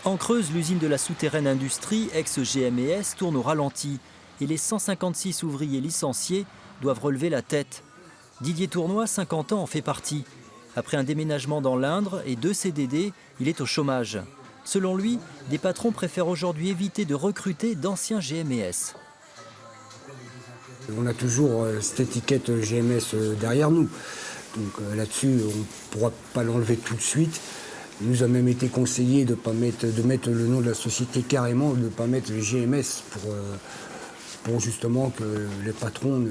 En Creuse, l'usine de la souterraine industrie, ex-GMES, tourne au ralenti et les 156 ouvriers licenciés doivent relever la tête. Didier Tournois, 50 ans, en fait partie. Après un déménagement dans l'Indre et 2 CDD, il est au chômage. Selon lui, des patrons préfèrent aujourd'hui éviter de recruter d'anciens GMES. On a toujours cette étiquette GMS derrière nous. Donc là-dessus, on ne pourra pas l'enlever tout de suite. Il nous a même été conseillé de mettre le nom de la société carrément, de ne pas mettre GMS pour justement que les patrons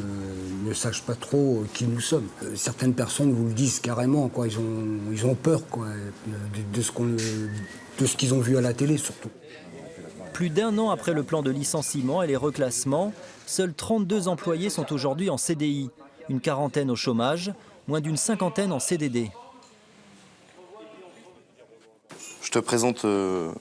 ne sachent pas trop qui nous sommes. Certaines personnes vous le disent carrément, quoi. Ils ont peur, quoi, de ce qu'ils ont vu à la télé surtout. Plus d'1 an après le plan de licenciement et les reclassements, seuls 32 employés sont aujourd'hui en CDI, une quarantaine au chômage, moins d'une cinquantaine en CDD. Je te présente le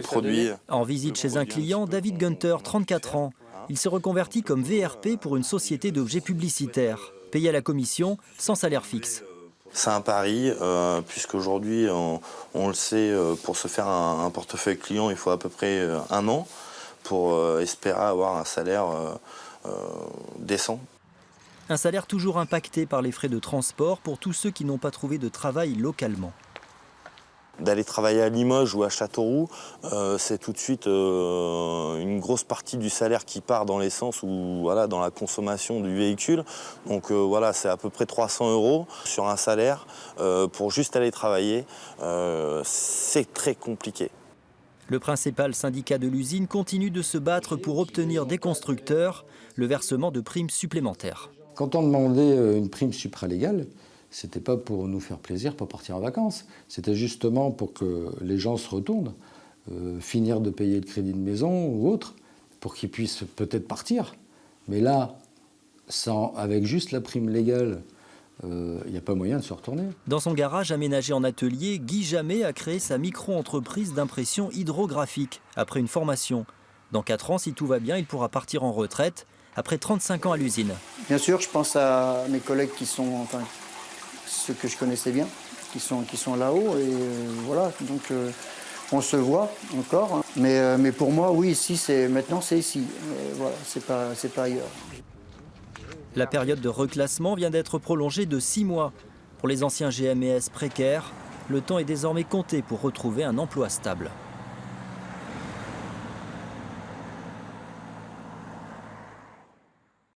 produit. En visite chez un client, David Gunter, 34 ans. Il se reconvertit comme VRP pour une société d'objets publicitaires, payé à la commission sans salaire fixe. C'est un pari, puisqu'aujourd'hui, on le sait, pour se faire un portefeuille client, il faut à peu près 1 an pour espérer avoir un salaire décent. Un salaire toujours impacté par les frais de transport pour tous ceux qui n'ont pas trouvé de travail localement. D'aller travailler à Limoges ou à Châteauroux, c'est tout de suite une grosse partie du salaire qui part dans l'essence ou voilà, dans la consommation du véhicule. Donc voilà, c'est à peu près 300 € sur un salaire pour juste aller travailler. C'est très compliqué. Le principal syndicat de l'usine continue de se battre pour obtenir des constructeurs le versement de primes supplémentaires. Quand on demandait une prime supralégale, c'était pas pour nous faire plaisir, pour partir en vacances. C'était justement pour que les gens se retournent, finir de payer le crédit de maison ou autre, pour qu'ils puissent peut-être partir. Mais là, avec juste la prime légale, il n'y a pas moyen de se retourner. Dans son garage aménagé en atelier, Guy Jamet a créé sa micro-entreprise d'impression hydrographique après une formation. Dans 4 ans, si tout va bien, il pourra partir en retraite après 35 ans à l'usine. Bien sûr, je pense à mes collègues qui sont... Enfin, ceux que je connaissais bien, qui sont là-haut, et voilà, donc on se voit encore. Mais pour moi, oui, ici, maintenant c'est ici, voilà, c'est pas ailleurs. La période de reclassement vient d'être prolongée de 6 mois. Pour les anciens GMES précaires, le temps est désormais compté pour retrouver un emploi stable.